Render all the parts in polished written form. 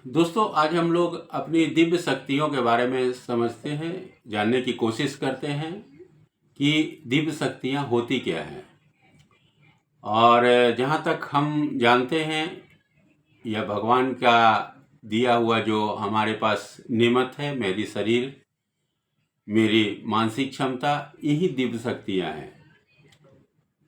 दोस्तों, आज हम लोग अपनी दिव्य शक्तियों के बारे में समझते हैं, जानने की कोशिश करते हैं कि दिव्य शक्तियाँ होती क्या हैं। और जहाँ तक हम जानते हैं, यह भगवान का दिया हुआ जो हमारे पास नेमत है, मेरी शरीर, मेरी मानसिक क्षमता, यही दिव्य शक्तियाँ हैं।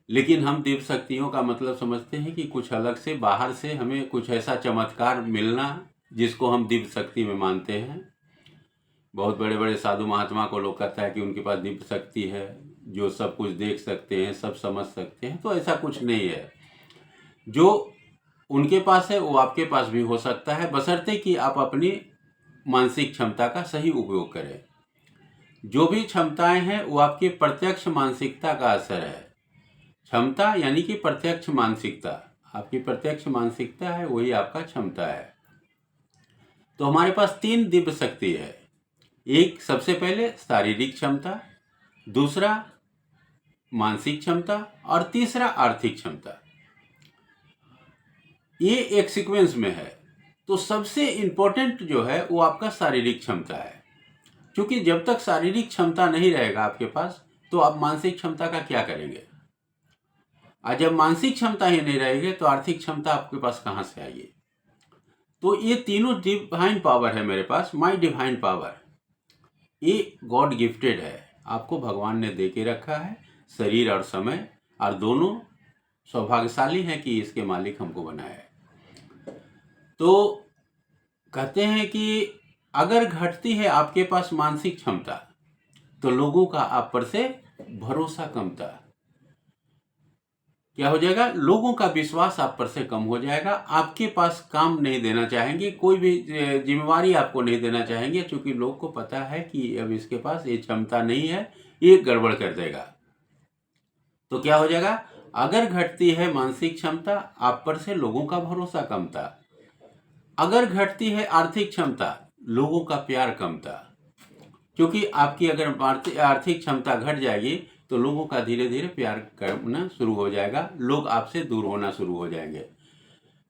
लेकिन हम दिव्य शक्तियों का मतलब समझते हैं कि कुछ अलग से, बाहर से हमें कुछ ऐसा चमत्कार मिलना जिसको हम दिव्य शक्ति में मानते हैं। बहुत बड़े बड़े साधु महात्मा को लोग कहता है कि उनके पास दिव्य शक्ति है, जो सब कुछ देख सकते हैं, सब समझ सकते हैं। तो ऐसा कुछ नहीं है। जो उनके पास है वो आपके पास भी हो सकता है, बशर्ते कि आप अपनी मानसिक क्षमता का सही उपयोग करें। जो भी क्षमताएं हैं वो आपकी प्रत्यक्ष मानसिकता का असर है। क्षमता यानी कि प्रत्यक्ष मानसिकता, आपकी प्रत्यक्ष मानसिकता है, वही आपका क्षमता है। तो हमारे पास 3 दिव्य शक्ति है। एक, सबसे पहले शारीरिक क्षमता, दूसरा मानसिक क्षमता और तीसरा आर्थिक क्षमता। ये एक सीक्वेंस में है। तो सबसे इंपॉर्टेंट जो है वो आपका शारीरिक क्षमता है, क्योंकि जब तक शारीरिक क्षमता नहीं रहेगा आपके पास तो आप मानसिक क्षमता का क्या करेंगे। और जब मानसिक क्षमता ही नहीं रहेगी तो आर्थिक क्षमता आपके पास कहाँ से आएगी। तो ये तीनों डिवाइन पावर है मेरे पास, माई डिवाइन पावर। ये गॉड गिफ्टेड है, आपको भगवान ने दे के रखा है, शरीर और समय, और दोनों सौभाग्यशाली हैं कि इसके मालिक हमको बनाया है। तो कहते हैं कि अगर घटती है आपके पास मानसिक क्षमता तो लोगों का आप पर से भरोसा कमता, क्या हो जाएगा, लोगों का विश्वास आप पर से कम हो जाएगा। आपके पास काम नहीं देना चाहेंगे, कोई भी जिम्मेवारी आपको नहीं देना चाहेंगे, क्योंकि लोग को पता है कि अब इसके पास ये क्षमता नहीं है, ये गड़बड़ कर देगा। तो क्या हो जाएगा, अगर घटती है मानसिक क्षमता, आप पर से लोगों का भरोसा कमता। अगर घटती है आर्थिक क्षमता, लोगों का प्यार कमता, क्योंकि आपकी अगर आर्थिक क्षमता घट जाएगी तो लोगों का धीरे धीरे प्यार करना शुरू हो जाएगा, लोग आपसे दूर होना शुरू हो जाएंगे।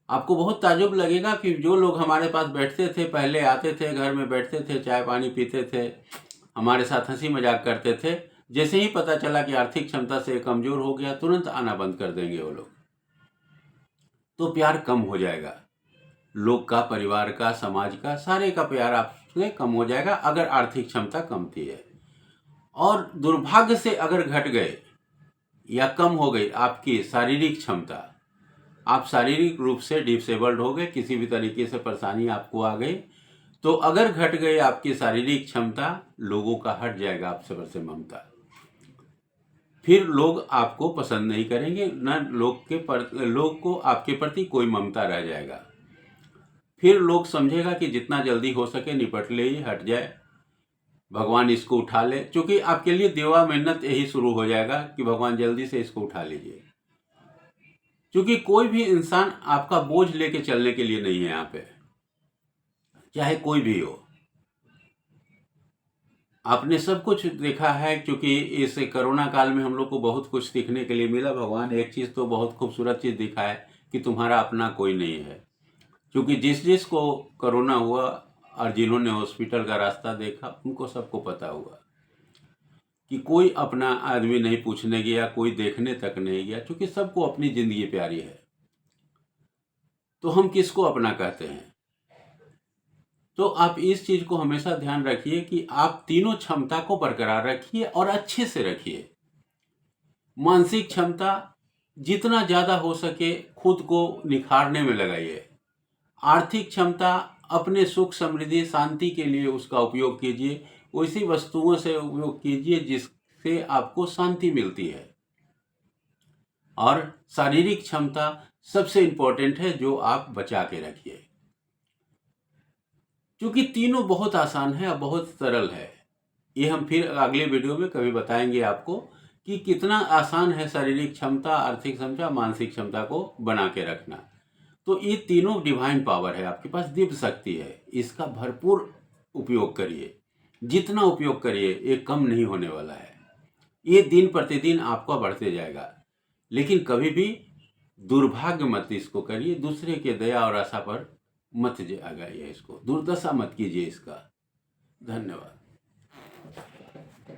आपको बहुत ताज्जुब लगेगा कि जो लोग हमारे पास बैठते थे, पहले आते थे, घर में बैठते थे, चाय पानी पीते थे, हमारे साथ हंसी मजाक करते थे, जैसे ही पता चला कि आर्थिक क्षमता से कमजोर हो गया, तुरंत आना बंद कर देंगे वो लोग। तो प्यार कम हो जाएगा, लोग का, परिवार का, समाज का, सारे का प्यार आपसे कम हो जाएगा अगर आर्थिक क्षमता कमती है। और दुर्भाग्य से अगर घट गए या कम हो गई आपकी शारीरिक क्षमता, आप शारीरिक रूप से डिसेबल्ड हो गए, किसी भी तरीके से परेशानी आपको आ गई, तो अगर घट गई आपकी शारीरिक क्षमता, लोगों का हट जाएगा आपसे से ममता। फिर लोग आपको पसंद नहीं करेंगे, न लोग को आपके प्रति कोई ममता रह जाएगा। फिर लोग समझेगा कि जितना जल्दी हो सके निपट ले, हट जाए, भगवान इसको उठा ले, क्योंकि आपके लिए देवा मेहनत यही शुरू हो जाएगा कि भगवान जल्दी से इसको उठा लीजिए। क्योंकि कोई भी इंसान आपका बोझ लेके चलने के लिए नहीं है यहाँ पे, चाहे कोई भी हो। आपने सब कुछ देखा है, क्योंकि इस कोरोना काल में हम लोग को बहुत कुछ सीखने के लिए मिला। भगवान एक चीज़ तो बहुत खूबसूरत चीज़ दिखाए कि तुम्हारा अपना कोई नहीं है। क्योंकि जिस को कोरोना हुआ और जिन्होंने हॉस्पिटल का रास्ता देखा, उनको सबको पता हुआ कि कोई अपना आदमी नहीं पूछने गया, कोई देखने तक नहीं गया, क्योंकि सबको अपनी जिंदगी प्यारी है। तो हम किसको अपना कहते हैं। तो आप इस चीज को हमेशा ध्यान रखिए कि आप तीनों क्षमता को बरकरार रखिए और अच्छे से रखिए। मानसिक क्षमता जितना ज्यादा हो सके खुद को निखारने में लगाइए। आर्थिक क्षमता अपने सुख, समृद्धि, शांति के लिए उसका उपयोग कीजिए, वैसी वस्तुओं से उपयोग कीजिए जिससे आपको शांति मिलती है। और शारीरिक क्षमता सबसे इंपॉर्टेंट है, जो आप बचा के रखिए, क्योंकि तीनों बहुत आसान है और बहुत सरल है। ये हम फिर अगले वीडियो में कभी बताएंगे आपको कि कितना आसान है शारीरिक क्षमता, आर्थिक क्षमता, मानसिक क्षमता को बना के रखना। तो ये तीनों डिवाइन पावर है, आपके पास दिव्य शक्ति है, इसका भरपूर उपयोग करिए। जितना उपयोग करिए ये कम नहीं होने वाला है, ये दिन प्रतिदिन आपका बढ़ते जाएगा। लेकिन कभी भी दुर्भाग्य मत इसको करिए, दूसरे के दया और आशा पर मत जगाइए, इसको दुर्दशा मत कीजिए इसका। धन्यवाद।